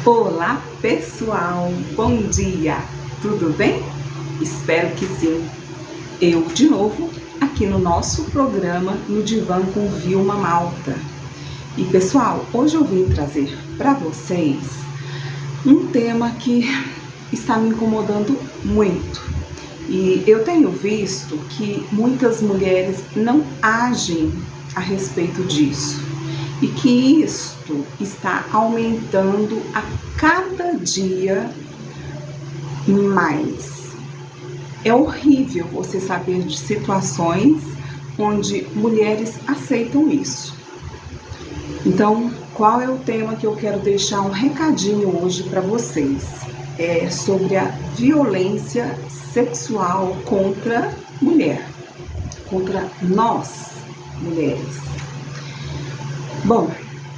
Olá pessoal, bom dia, tudo bem? Espero que sim. Eu de novo aqui no nosso programa No Divã com Vilma Malta. E pessoal, hoje eu vim trazer para vocês um tema que está me incomodando muito. E eu tenho visto que muitas mulheres não agem a respeito disso. E que isto está aumentando a cada dia mais. É horrível você saber de situações onde mulheres aceitam isso. Então, qual é o tema que eu quero deixar um recadinho hoje para vocês? É sobre a violência sexual contra mulher, contra nós, mulheres. Bom,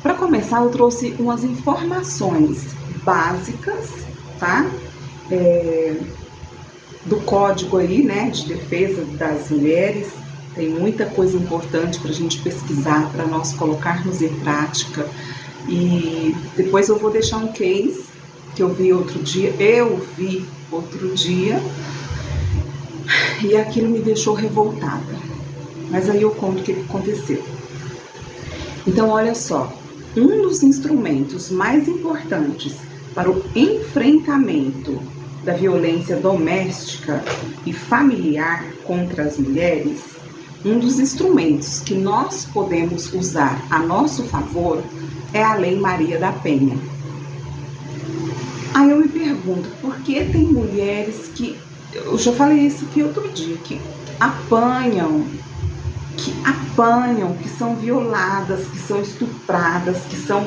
para começar, eu trouxe umas informações básicas, tá? Do código aí, né, de defesa das mulheres. Tem muita coisa importante para a gente pesquisar, para nós colocarmos em prática. E depois eu vou deixar um case que eu vi outro dia, e aquilo me deixou revoltada. Mas aí eu conto o que aconteceu. Então, olha só, um dos instrumentos mais importantes para o enfrentamento da violência doméstica e familiar contra as mulheres, um dos instrumentos que nós podemos usar a nosso favor é a Lei Maria da Penha. Aí eu me pergunto, por que tem mulheres que, eu já falei isso aqui outro dia, que apanham, que são violadas, que são estupradas, que são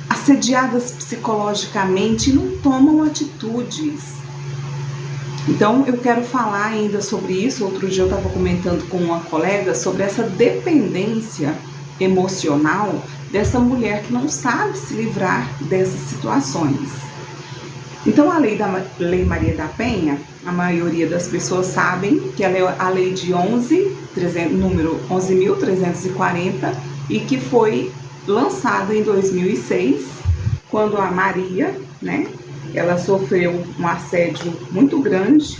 assediadas psicologicamente e não tomam atitudes. Então, eu quero falar ainda sobre isso. Outro dia eu estava comentando com uma colega sobre essa dependência emocional dessa mulher que não sabe se livrar dessas situações. Então, a Lei Maria da Penha, a maioria das pessoas sabem que ela é a lei de número 11.340 e que foi lançada em 2006, quando a Maria, né, ela sofreu um assédio muito grande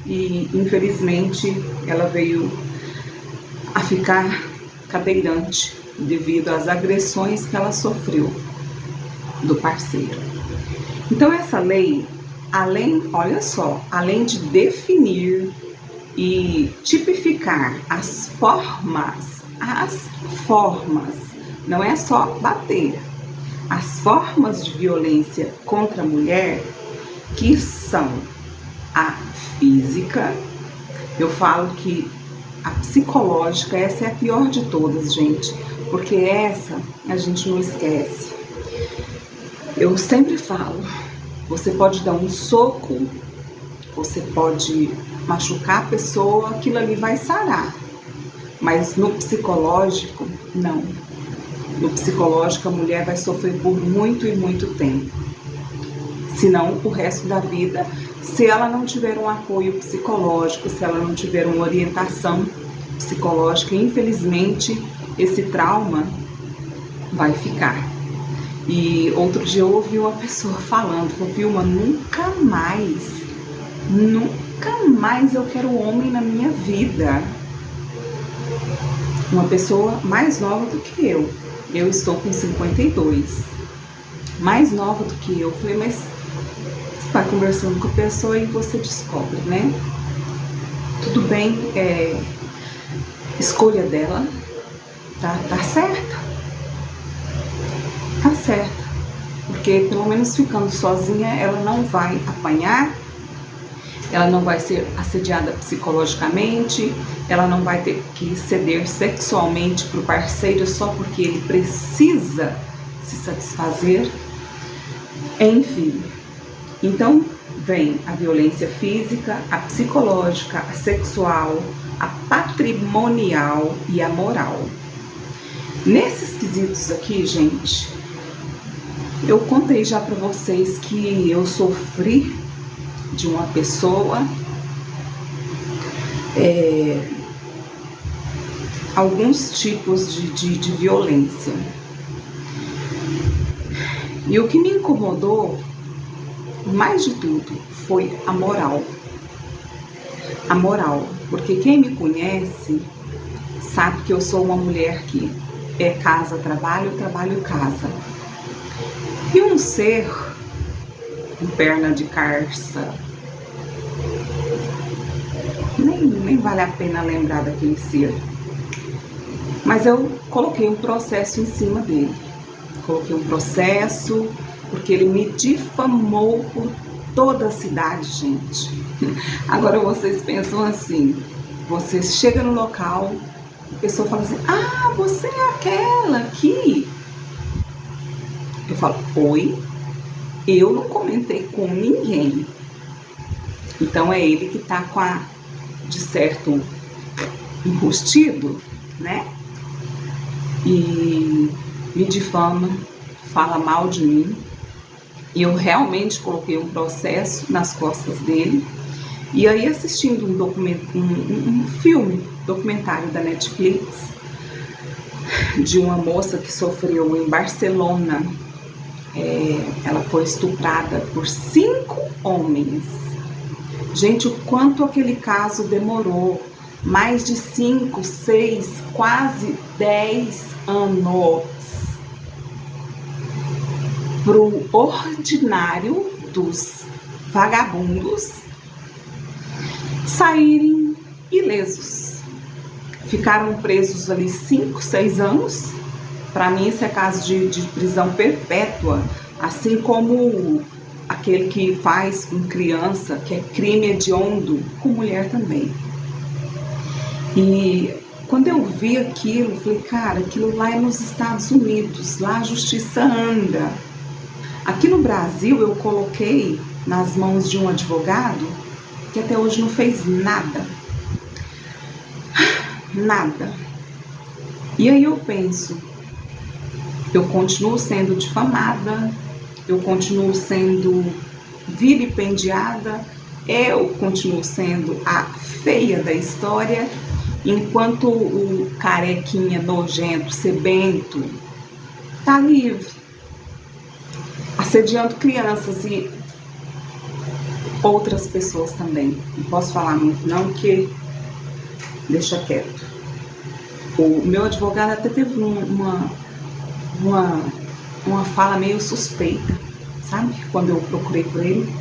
e, infelizmente, ela veio a ficar cadeirante devido às agressões que ela sofreu do parceiro. Então, essa lei, além de definir e tipificar as formas, não é só bater, as formas de violência contra a mulher, que são a física, eu falo que a psicológica, essa é a pior de todas, gente, porque essa a gente não esquece. Eu sempre falo, você pode dar um soco, você pode machucar a pessoa, aquilo ali vai sarar. Mas no psicológico, não. No psicológico, a mulher vai sofrer por muito e muito tempo. Se não, o resto da vida, se ela não tiver um apoio psicológico, se ela não tiver uma orientação psicológica, infelizmente, esse trauma vai ficar. E outro dia eu ouvi uma pessoa falando, Vilma, nunca mais eu quero homem na minha vida. Uma pessoa mais nova do que eu estou com 52, mais nova do que eu. Falei, mas você vai conversando com a pessoa e você descobre, né? Tudo bem, escolha dela, tá certa. Tá certa, porque pelo menos ficando sozinha ela não vai apanhar, ela não vai ser assediada psicologicamente, ela não vai ter que ceder sexualmente para o parceiro só porque ele precisa se satisfazer, enfim. Então vem a violência física, a psicológica, a sexual, a patrimonial e a moral. Nesses quesitos aqui, gente, eu contei já para vocês que eu sofri de uma pessoa alguns tipos de violência. E o que me incomodou, mais de tudo, foi a moral. A moral, porque quem me conhece sabe que eu sou uma mulher que é casa, trabalho, trabalho, casa. E um ser com perna de carça, nem vale a pena lembrar daquele ser. Mas eu coloquei um processo em cima dele. Coloquei um processo porque ele me difamou por toda a cidade, gente. Agora vocês pensam assim, você chega no local, a pessoa fala assim, ah, você é aquela aqui. Eu falo, oi? Eu não comentei com ninguém. Então é ele que tá com a, de certo, enrustido, né? E me difama, fala mal de mim. E eu realmente coloquei um processo nas costas dele. E aí, assistindo um filme, documentário da Netflix, de uma moça que sofreu em Barcelona. Ela foi estuprada por 5 homens. Gente, o quanto aquele caso demorou. Mais de 5, 6, quase 10 anos. Pro ordinário dos vagabundos saírem ilesos. Ficaram presos ali 5, 6 anos. Para mim isso é caso de prisão perpétua, assim como aquele que faz com criança, que é crime hediondo, com mulher também. E quando eu vi aquilo, eu falei, cara, aquilo lá é nos Estados Unidos, lá a justiça anda. Aqui no Brasil eu coloquei nas mãos de um advogado que até hoje não fez nada. Nada. E aí eu penso, eu continuo sendo difamada, eu continuo sendo vilipendiada, eu continuo sendo a feia da história, enquanto o carequinha nojento, sebento, tá livre, assediando crianças e outras pessoas também. Não posso falar muito não, que deixa quieto. O meu advogado até teve uma fala meio suspeita, sabe? Quando eu procurei por ele,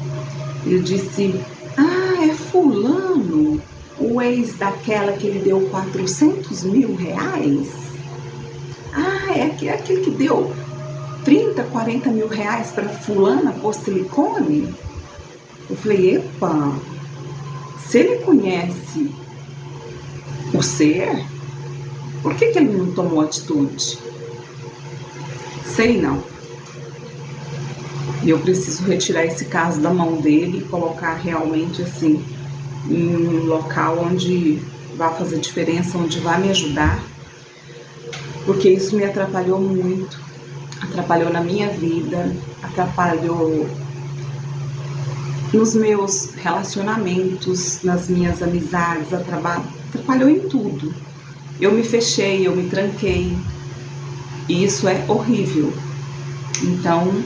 ele disse, ah, é fulano, o ex daquela que ele deu 400 mil reais? Ah, é aquele que deu 30, 40 mil reais para fulana pôr silicone? Eu falei, epa, se ele conhece o ser, por que ele não tomou atitude? Sei não. E eu preciso retirar esse caso da mão dele e colocar realmente assim em um local onde vai fazer diferença, onde vai me ajudar, porque isso me atrapalhou muito, atrapalhou na minha vida, atrapalhou nos meus relacionamentos, nas minhas amizades, atrapalhou em tudo. Eu me fechei, eu me tranquei, e isso é horrível. Então,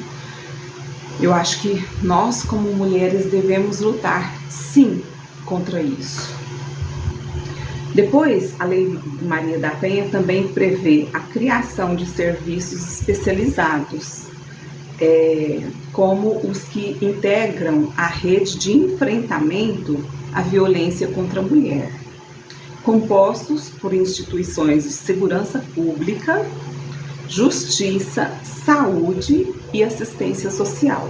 eu acho que nós, como mulheres, devemos lutar, sim, contra isso. Depois, a Lei Maria da Penha também prevê a criação de serviços especializados, como os que integram a rede de enfrentamento à violência contra a mulher, compostos por instituições de segurança pública, justiça, saúde e assistência social.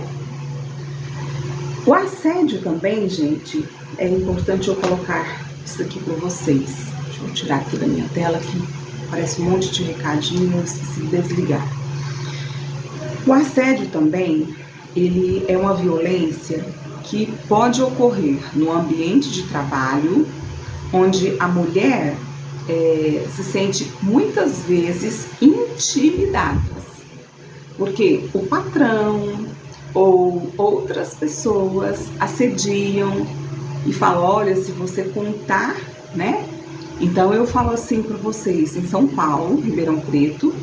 O assédio também, gente, é importante eu colocar isso aqui para vocês. Deixa eu tirar aqui da minha tela, que parece um monte de recadinho, eu esqueci de desligar. O assédio também, ele é uma violência que pode ocorrer no ambiente de trabalho, onde a mulher se sente muitas vezes intimidada, porque o patrão ou outras pessoas assediam e falam, olha, se você contar, né? Então eu falo assim para vocês, em São Paulo, Ribeirão Preto,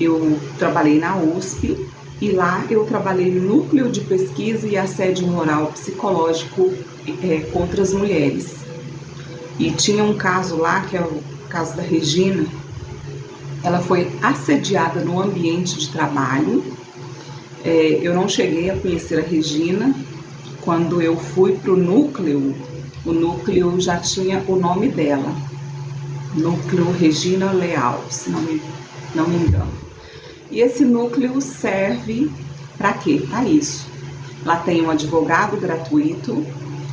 eu trabalhei na USP E lá eu trabalhei no núcleo de pesquisa e assédio moral psicológico contra as mulheres. E tinha um caso lá, que é o caso da Regina. Ela foi assediada no ambiente de trabalho. Eu não cheguei a conhecer a Regina. Quando eu fui para o núcleo já tinha o nome dela. Núcleo Regina Leal, se não me engano. E esse núcleo serve para quê? Para isso. Lá tem um advogado gratuito,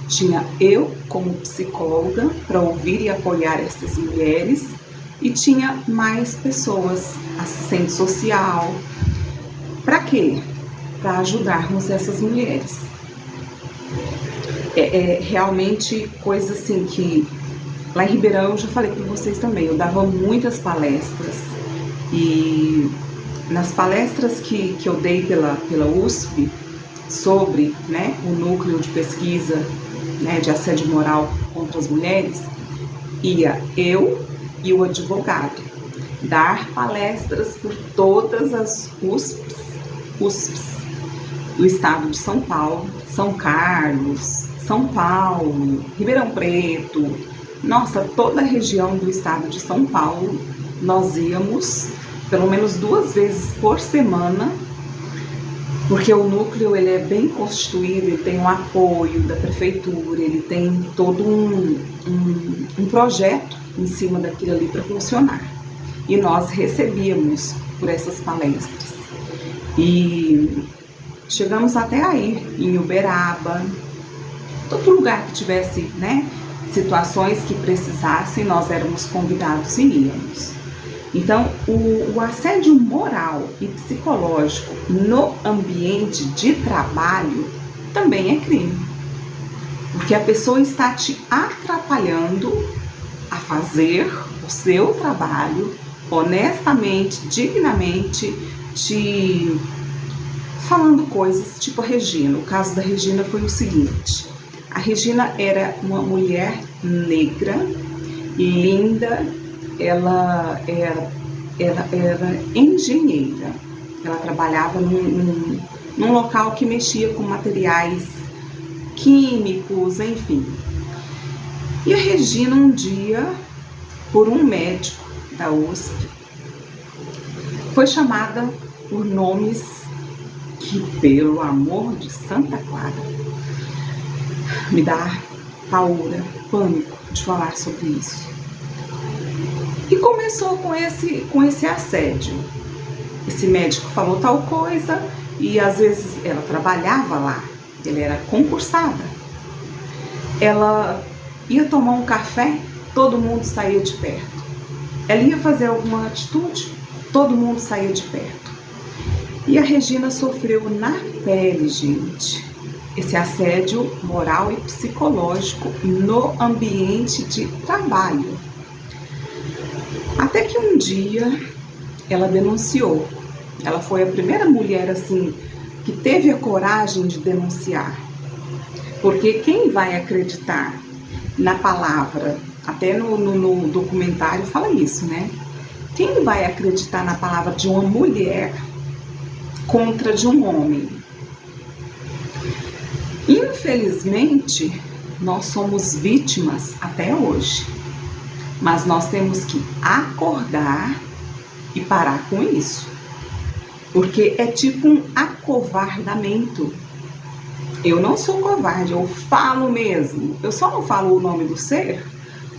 tinha eu como psicóloga para ouvir e apoiar essas mulheres, e tinha mais pessoas, assistente social. Para quê? Para ajudarmos essas mulheres. Realmente coisa assim que lá em Ribeirão, eu já falei para vocês também, eu dava muitas palestras, e nas palestras que eu dei pela USP sobre, né, o núcleo de pesquisa, né, de assédio moral contra as mulheres, ia eu e o advogado dar palestras por todas as USPs do estado de São Paulo, São Carlos, São Paulo, Ribeirão Preto, nossa, toda a região do estado de São Paulo. Nós íamos pelo menos 2 vezes por semana, porque o núcleo ele é bem constituído, ele tem um apoio da prefeitura, ele tem todo um projeto em cima daquilo ali para funcionar. E nós recebíamos por essas palestras. E chegamos até aí, em Uberaba, todo lugar que tivesse, né, situações que precisassem, nós éramos convidados e íamos. Então, o assédio moral e psicológico no ambiente de trabalho também é crime. Porque a pessoa está te atrapalhando a fazer o seu trabalho honestamente, dignamente, te falando coisas tipo a Regina. O caso da Regina foi o seguinte: a Regina era uma mulher negra, linda, ela era engenheira, ela trabalhava num local que mexia com materiais químicos, enfim. E a Regina um dia, por um médico da USP, foi chamada por nomes que, pelo amor de Santa Clara, me dá paura, pânico de falar sobre isso. E começou com esse assédio. Esse médico falou tal coisa e às vezes ela trabalhava lá, ela era concursada. Ela ia tomar um café, todo mundo saía de perto. Ela ia fazer alguma atitude, todo mundo saía de perto. E a Regina sofreu na pele, gente, esse assédio moral e psicológico no ambiente de trabalho. Até que um dia ela denunciou. Ela foi a primeira mulher assim que teve a coragem de denunciar. Porque quem vai acreditar na palavra, até no documentário fala isso, né? Quem vai acreditar na palavra de uma mulher contra de um homem? Infelizmente, nós somos vítimas até hoje. Mas nós temos que acordar e parar com isso. Porque é tipo um acovardamento. Eu não sou covarde, eu falo mesmo. Eu só não falo o nome do ser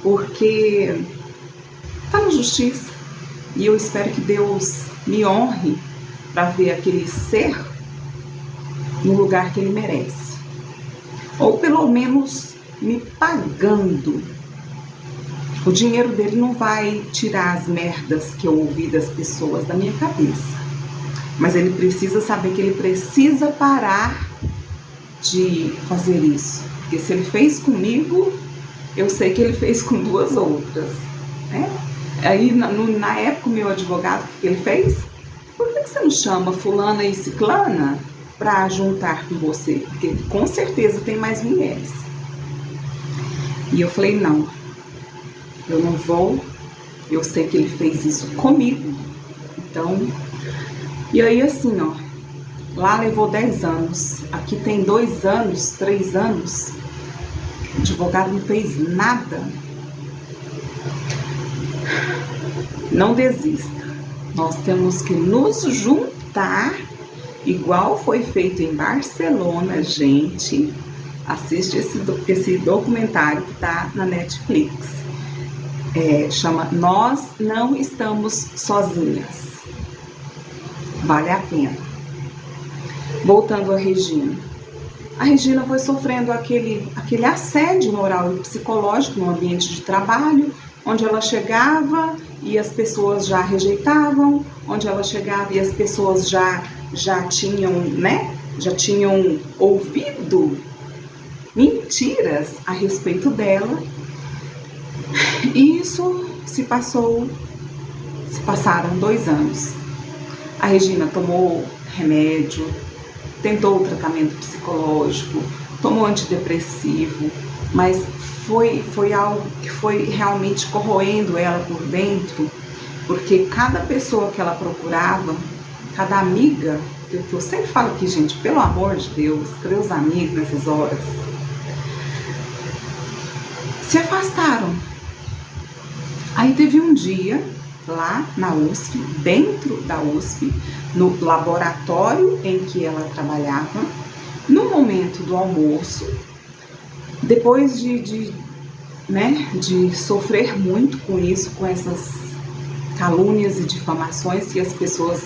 porque está na justiça. E eu espero que Deus me honre para ver aquele ser no lugar que ele merece. Ou pelo menos me pagando. O dinheiro dele não vai tirar as merdas que eu ouvi das pessoas da minha cabeça. Mas ele precisa saber que ele precisa parar de fazer isso. Porque se ele fez comigo, eu sei que ele fez com 2 outras. Né? Aí, na época, o meu advogado, o que ele fez? Por que você não chama fulana e ciclana para juntar com você? Porque com certeza tem mais mulheres. E eu falei, não. Eu não vou, eu sei que ele fez isso comigo. Então, e aí assim, ó, Lá levou 10 anos, aqui tem 2 anos, 3 anos, o advogado não fez nada. Não desista, nós temos que nos juntar, igual foi feito em Barcelona, gente. Assiste esse documentário que está na Netflix. Chama Nós Não Estamos Sozinhas. Vale a pena. Voltando a Regina. A Regina foi sofrendo aquele assédio moral e psicológico no ambiente de trabalho, onde ela chegava e as pessoas já rejeitavam, onde ela chegava e as pessoas já tinham, já tinham ouvido mentiras a respeito dela. E isso se passaram 2 anos. A Regina tomou remédio, tentou o tratamento psicológico, tomou antidepressivo, mas foi algo que foi realmente corroendo ela por dentro, porque cada pessoa que ela procurava, cada amiga, que eu sempre falo aqui, gente, pelo amor de Deus, cadê os amigos nessas horas? Se afastaram. Aí teve um dia lá na USP, dentro da USP, no laboratório em que ela trabalhava, no momento do almoço, depois de sofrer muito com isso, com essas calúnias e difamações que as pessoas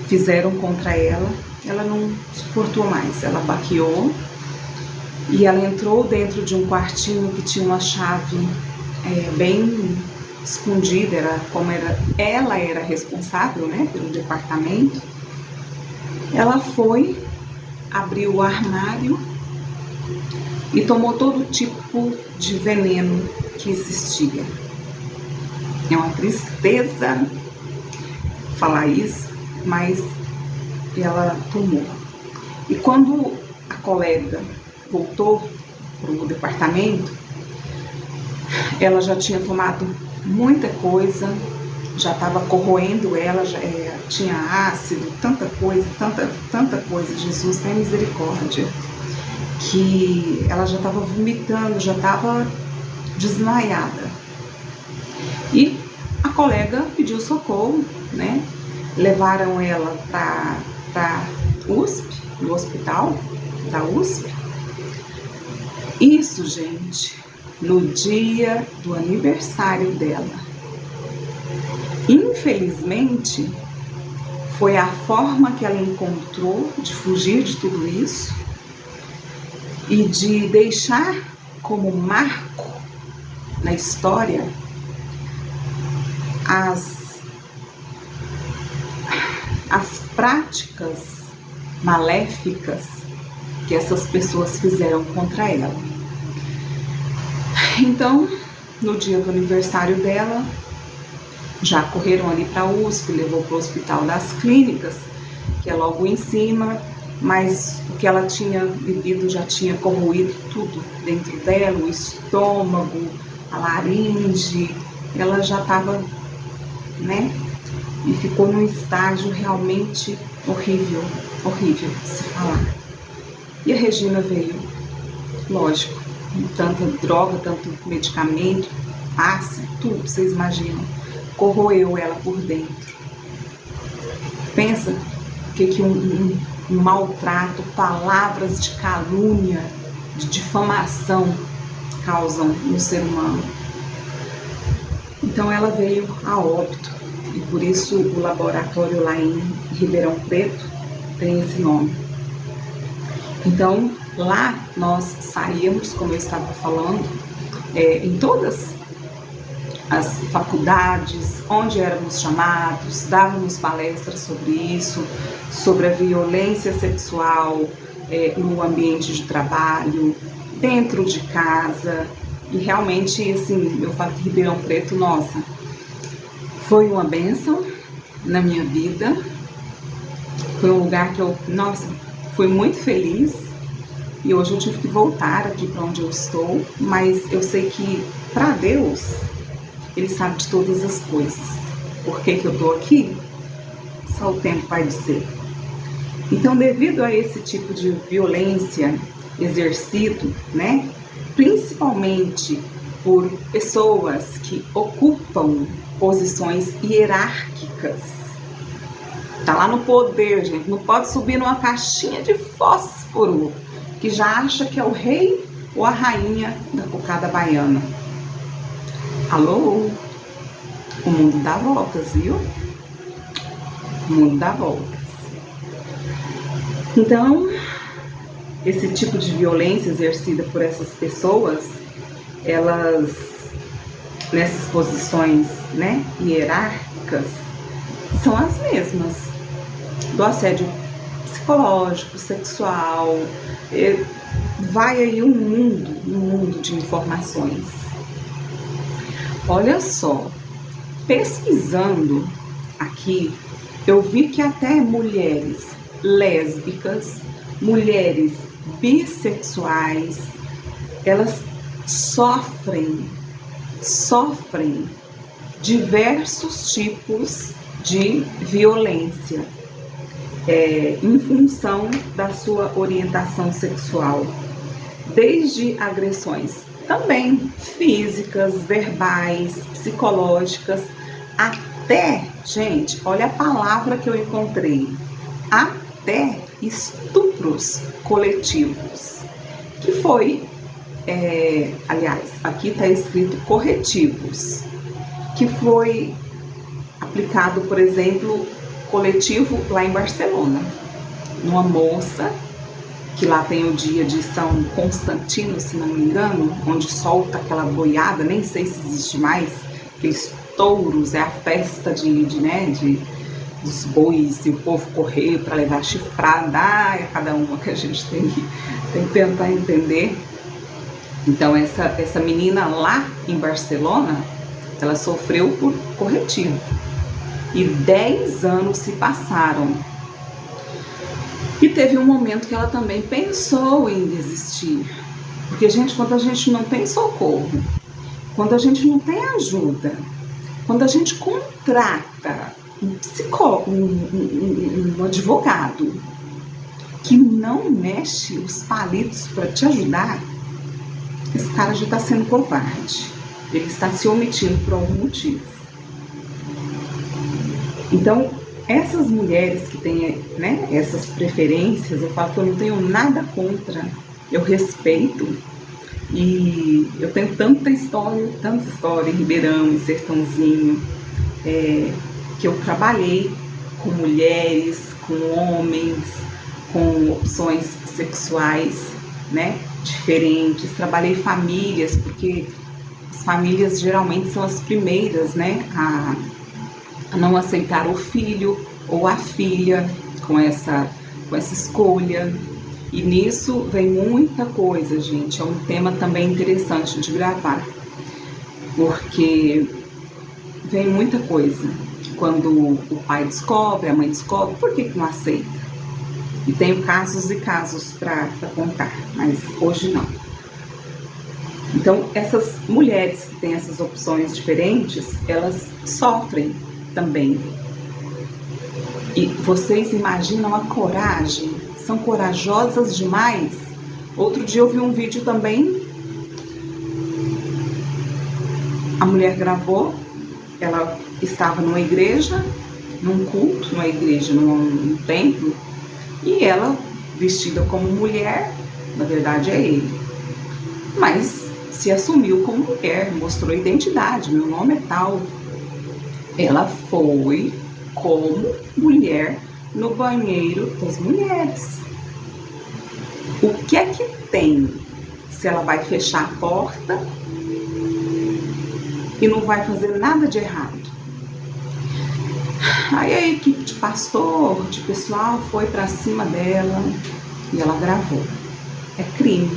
fizeram contra ela, ela não suportou mais, ela baqueou e ela entrou dentro de um quartinho que tinha uma chave bem escondida, ela era responsável, pelo departamento. Ela foi, abriu o armário e tomou todo tipo de veneno que existia. É uma tristeza falar isso, mas ela tomou. E quando a colega voltou para o departamento, ela já tinha tomado muita coisa, já estava corroendo ela, já tinha ácido, tanta coisa, Jesus tem misericórdia, que ela já estava vomitando, já estava desmaiada. E a colega pediu socorro, levaram ela para USP, no hospital da USP. Isso, gente, no dia do aniversário dela. Infelizmente, foi a forma que ela encontrou de fugir de tudo isso e de deixar como marco na história as práticas maléficas que essas pessoas fizeram contra ela. Então, no dia do aniversário dela, já correram ali para a USP, levou para o Hospital das Clínicas, que é logo em cima, mas o que ela tinha bebido já tinha corroído tudo dentro dela, o estômago, a laringe, ela já estava, e ficou num estágio realmente horrível de se falar. E a Regina veio, lógico, com tanta droga, tanto medicamento, ácido, tudo, vocês imaginam, corroeu ela por dentro. Pensa que um maltrato, palavras de calúnia, de difamação causam no ser humano. Então ela veio a óbito e por isso o laboratório lá em Ribeirão Preto tem esse nome. Então lá nós saímos, como eu estava falando, em todas as faculdades onde éramos chamados, dávamos palestras sobre isso, sobre a violência sexual no ambiente de trabalho, dentro de casa. E realmente, assim, eu falo que Ribeirão Preto, nossa, foi uma bênção na minha vida. Foi um lugar que eu, fui muito feliz. E hoje eu tive que voltar aqui para onde eu estou, mas eu sei que, para Deus, Ele sabe de todas as coisas. Por que eu estou aqui? Só o tempo vai dizer. Então, devido a esse tipo de violência exercido, né, principalmente por pessoas que ocupam posições hierárquicas, tá lá no poder, gente, não pode subir numa caixinha de fósforo que já acha que é o rei ou a rainha da cocada baiana. Alô? O mundo dá voltas, viu? O mundo dá voltas. Então, esse tipo de violência exercida por essas pessoas, elas, nessas posições, né, hierárquicas, são as mesmas do assédio psicológico, sexual. Vai aí um mundo de informações. Olha só, pesquisando aqui, eu vi que até mulheres lésbicas, mulheres bissexuais, elas sofrem diversos tipos de violência em função da sua orientação sexual, desde agressões também físicas, verbais, psicológicas, até, gente, olha a palavra que eu encontrei, até estupros coletivos, que foi, aliás, aqui está escrito corretivos, que foi aplicado, por exemplo, coletivo lá em Barcelona, numa moça, que lá tem o dia de São Constantino, se não me engano, onde solta aquela boiada, nem sei se existe mais, aqueles touros, é a festa dos bois, e o povo correr para levar chifrada, é cada uma que a gente tem que tentar entender. Então essa menina lá em Barcelona, ela sofreu por corretivo, e 10 anos se passaram. E teve um momento que ela também pensou em desistir. Porque, gente, quando a gente não tem socorro, quando a gente não tem ajuda, quando a gente contrata um psicólogo, um advogado que não mexe os palitos para te ajudar, esse cara já está sendo covarde. Ele está se omitindo por algum motivo. Então, essas mulheres que têm, né, essas preferências, eu falo que eu não tenho nada contra, eu respeito, e eu tenho tanta história em Ribeirão, em Sertãozinho, que eu trabalhei com mulheres, com homens, com opções sexuais, né, diferentes, trabalhei famílias, porque as famílias geralmente são as primeiras, né, a não aceitar o filho ou a filha com essa escolha. E nisso vem muita coisa, gente. É um tema também interessante de gravar, porque vem muita coisa. Quando o pai descobre, a mãe descobre, por que não aceita? E tenho casos e casos para contar, mas hoje não. Então, essas mulheres que têm essas opções diferentes, elas sofrem também. E vocês imaginam a coragem? São corajosas demais. Outro dia eu vi um vídeo também, a mulher gravou, ela estava numa igreja, num culto, num templo, e ela, vestida como mulher, na verdade é ele, mas se assumiu como mulher, mostrou identidade, meu nome é tal. Ela foi como mulher no banheiro das mulheres. O que é que tem se ela vai fechar a porta e não vai fazer nada de errado? Aí a equipe de pastor, de pessoal, foi para cima dela e ela gravou. É crime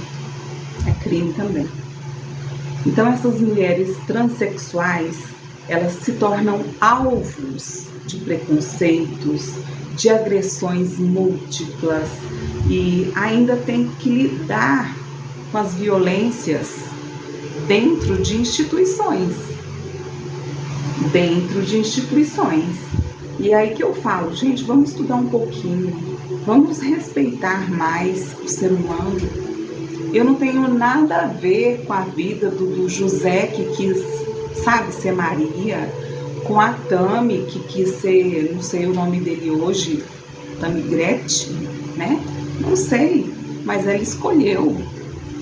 também. Então essas mulheres transexuais, elas se tornam alvos de preconceitos, de agressões múltiplas, e ainda tem que lidar com as violências dentro de instituições. E aí que eu falo, gente, vamos estudar um pouquinho, vamos respeitar mais o ser humano. Eu não tenho nada a ver com a vida do José que quis, sabe, ser Maria, com a Tami que quis ser, não sei o nome dele hoje, Tami Gretchen, né? Não sei, mas ela escolheu.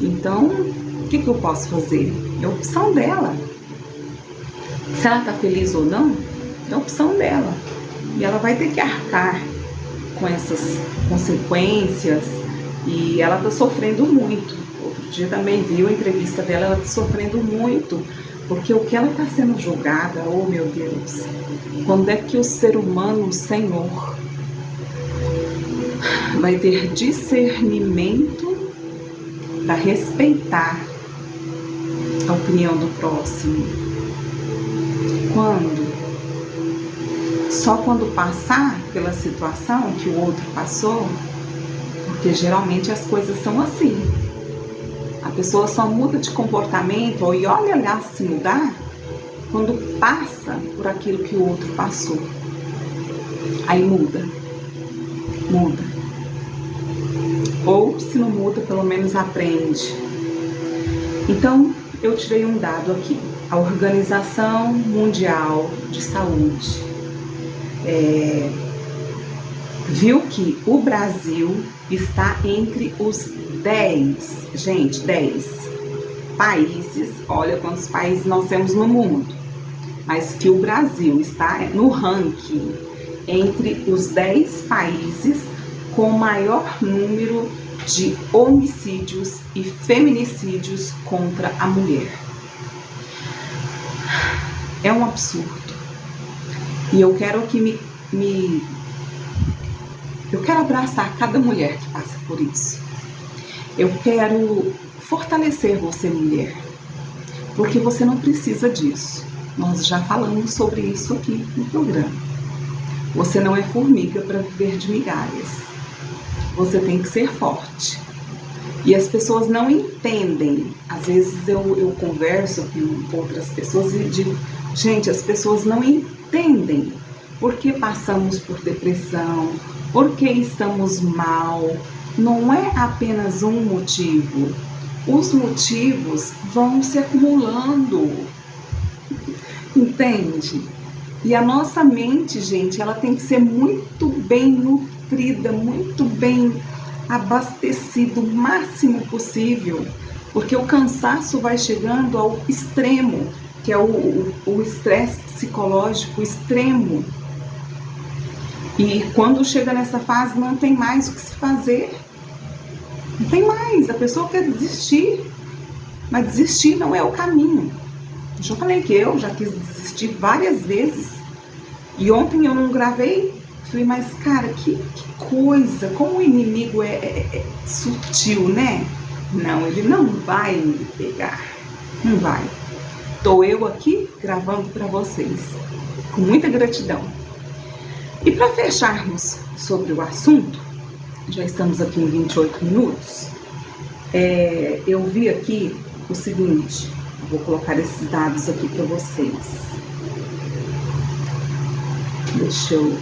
Então, o que eu posso fazer? É a opção dela. Se ela tá feliz ou não, é a opção dela. E ela vai ter que arcar com essas consequências. E ela tá sofrendo muito. Outro dia também vi a entrevista dela, ela tá sofrendo muito. Porque o que ela tá sendo julgada, oh meu Deus, quando é que o ser humano, o Senhor, vai ter discernimento para respeitar a opinião do próximo? Quando? Só quando passar pela situação que o outro passou? Porque geralmente as coisas são assim. A pessoa só muda de comportamento, e olha lá se mudar, quando passa por aquilo que o outro passou. Aí muda. Ou se não muda, pelo menos aprende. Então, eu tirei um dado aqui. A Organização Mundial de Saúde viu que o Brasil está entre os 10 países, olha quantos países nós temos no mundo, mas que o Brasil está no ranking entre os 10 países com maior número de homicídios e feminicídios contra a mulher. É um absurdo. E eu quero que eu quero abraçar cada mulher que passa por isso. Eu quero fortalecer você, mulher, porque você não precisa disso. Nós já falamos sobre isso aqui no programa. Você não é formiga para viver de migalhas. Você tem que ser forte. E as pessoas não entendem. Às vezes eu converso com outras pessoas e digo, gente, as pessoas não entendem por que passamos por depressão, por que estamos mal. Não é apenas um motivo. Os motivos vão se acumulando. Entende? E a nossa mente, gente, ela tem que ser muito bem nutrida, muito bem abastecida o máximo possível, porque o cansaço vai chegando ao extremo, que é o estresse psicológico extremo. E quando chega nessa fase, não tem mais o que se fazer. Não tem mais. A pessoa quer desistir. Mas desistir não é o caminho. Eu já falei que eu já quis desistir várias vezes. E ontem eu não gravei. Falei, mas cara, que coisa. Como o inimigo é sutil, né? Não, ele não vai me pegar. Não vai. Estou eu aqui gravando para vocês. Com muita gratidão. E para fecharmos sobre o assunto, já estamos aqui em 28 minutos, eu vi aqui o seguinte, vou colocar esses dados aqui para vocês. Deixa eu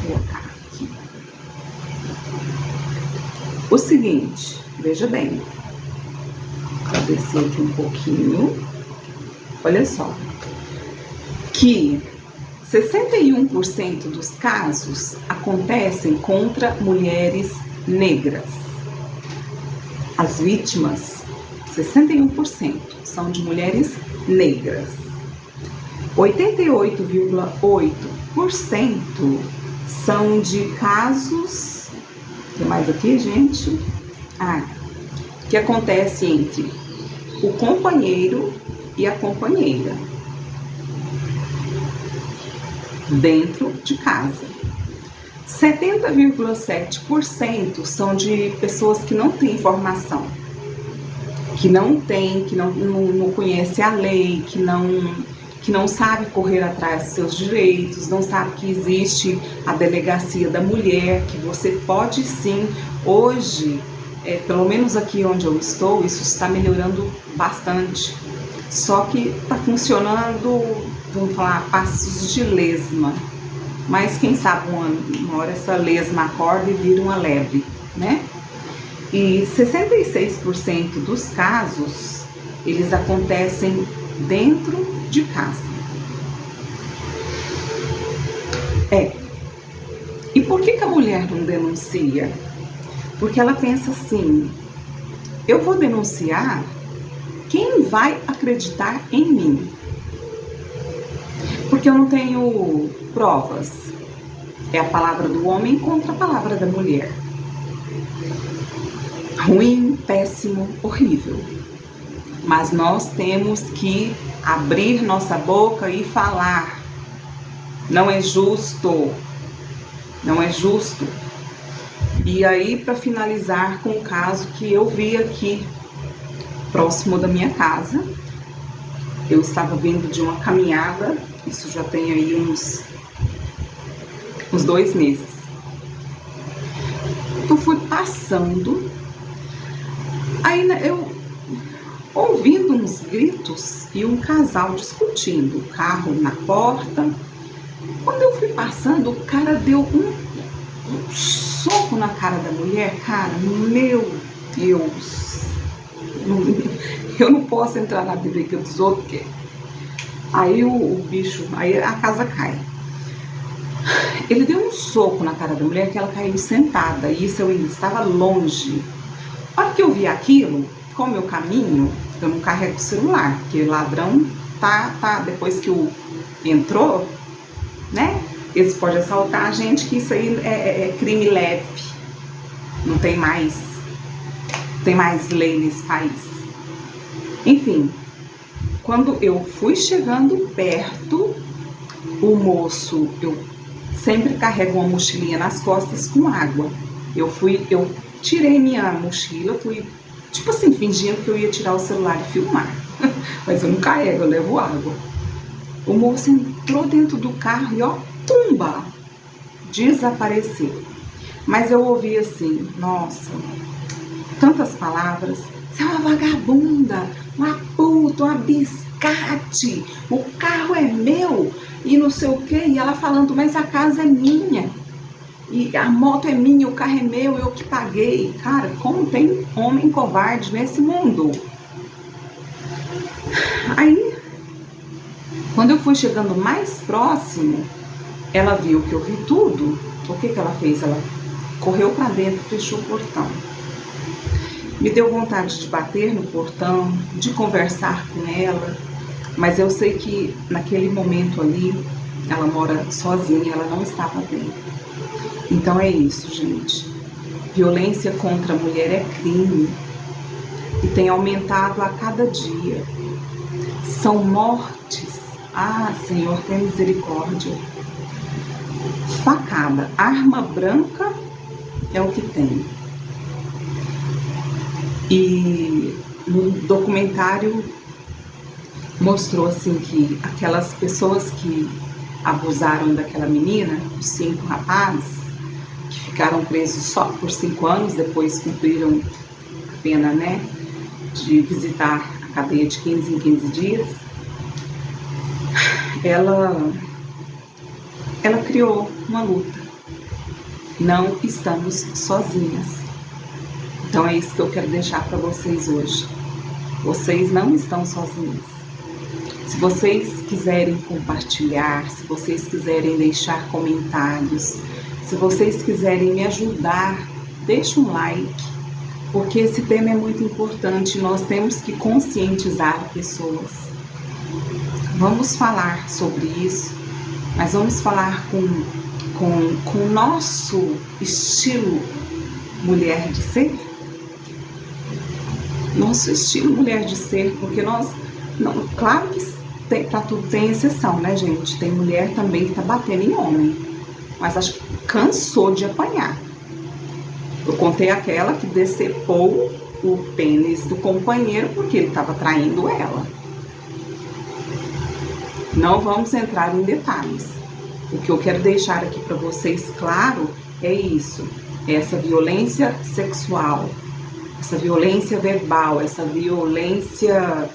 colocar aqui. O seguinte, veja bem, vou descer aqui um pouquinho, olha só, que 61% dos casos acontecem contra mulheres negras. As vítimas, 61%, são de mulheres negras. 88,8% são de casos, o que mais aqui, gente? Que acontece entre o companheiro e a companheira. Dentro de casa. 70,7% são de pessoas que não têm informação, que não conhece a lei, que não sabe correr atrás dos seus direitos, não sabe que existe a delegacia da mulher, que você pode sim, hoje, pelo menos aqui onde eu estou, isso está melhorando bastante. Só que está funcionando vamos falar, passos de lesma. Mas quem sabe uma hora essa lesma acorda e vira uma lebre, né? E 66% dos casos, eles acontecem dentro de casa. E por que a mulher não denuncia? Porque ela pensa assim, eu vou denunciar, quem vai acreditar em mim? Porque eu não tenho provas. É a palavra do homem contra a palavra da mulher. Ruim, péssimo, horrível. Mas nós temos que abrir nossa boca e falar. Não é justo. Não é justo. E aí, para finalizar com o caso que eu vi aqui, próximo da minha casa, eu estava vindo de uma caminhada, isso já tem aí uns 2 meses. Eu fui passando, aí eu ouvindo uns gritos e um casal discutindo, o carro na porta. Quando eu fui passando, o cara deu um soco na cara da mulher, cara, meu Deus, eu não posso entrar na briga dos outros, porque aí o bicho, aí a casa cai. Ele deu um soco na cara da mulher que ela caiu sentada, e isso eu ainda estava longe. A hora que eu vi aquilo, como eu caminho, eu não carrego o celular, porque ladrão tá depois que entrou, né? Eles podem assaltar a gente, que isso aí é crime leve. Não tem mais lei nesse país. Enfim, quando eu fui chegando perto, o moço, eu sempre carrego uma mochilinha nas costas com água. Eu tirei minha mochila, fui tipo assim, fingindo que eu ia tirar o celular e filmar. Mas eu não carrego, eu levo água. O moço entrou dentro do carro e ó, tumba, desapareceu. Mas eu ouvi assim, nossa, tantas palavras. Você é uma vagabunda, uma puta, uma biscate, o carro é meu e não sei o que. E ela falando, mas a casa é minha, e a moto é minha, o carro é meu, eu que paguei. Cara, como tem homem covarde nesse mundo? Aí, quando eu fui chegando mais próximo, ela viu que eu vi tudo. O que ela fez? Ela correu para dentro, fechou o portão. Me deu vontade de bater no portão, de conversar com ela, mas eu sei que naquele momento ali, ela mora sozinha, ela não estava bem. Então é isso, gente. Violência contra a mulher é crime e tem aumentado a cada dia. São mortes. Ah, Senhor, tem misericórdia. Facada, arma branca é o que tem. E no documentário mostrou assim que aquelas pessoas que abusaram daquela menina, os 5 rapazes, que ficaram presos só por 5 anos, depois cumpriram a pena, né, de visitar a cadeia de 15 em 15 dias, ela criou uma luta. Não estamos sozinhas. Então é isso que eu quero deixar para vocês hoje. Vocês não estão sozinhos. Se vocês quiserem compartilhar, se vocês quiserem deixar comentários, se vocês quiserem me ajudar, deixa um like, porque esse tema é muito importante. Nós temos que conscientizar pessoas. Vamos falar sobre isso, mas vamos falar com o nosso estilo mulher de ser. Nosso estilo mulher de ser, porque nós, não, claro que pra tudo tem exceção, né, gente? Tem mulher também que tá batendo em homem, mas acho que cansou de apanhar. Eu contei aquela que decepou o pênis do companheiro porque ele estava traindo ela. Não vamos entrar em detalhes. O que eu quero deixar aqui para vocês claro é isso, essa violência sexual, essa violência verbal, essa violência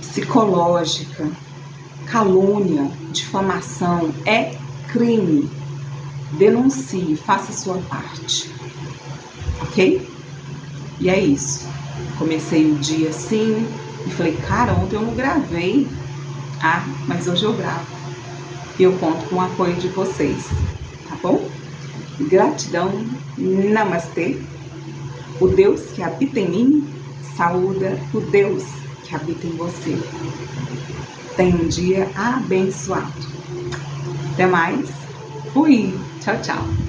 psicológica. calúnia, difamação é crime. Denuncie, faça a sua parte, ok? E é isso. Comecei o dia assim e falei, cara, ontem eu não gravei. Ah, mas hoje eu gravo. E eu conto com o apoio de vocês, tá bom? Gratidão, namastê. O Deus que habita em mim saúda o Deus que habita em você. Tenha um dia abençoado. Até mais. Fui. Tchau, tchau.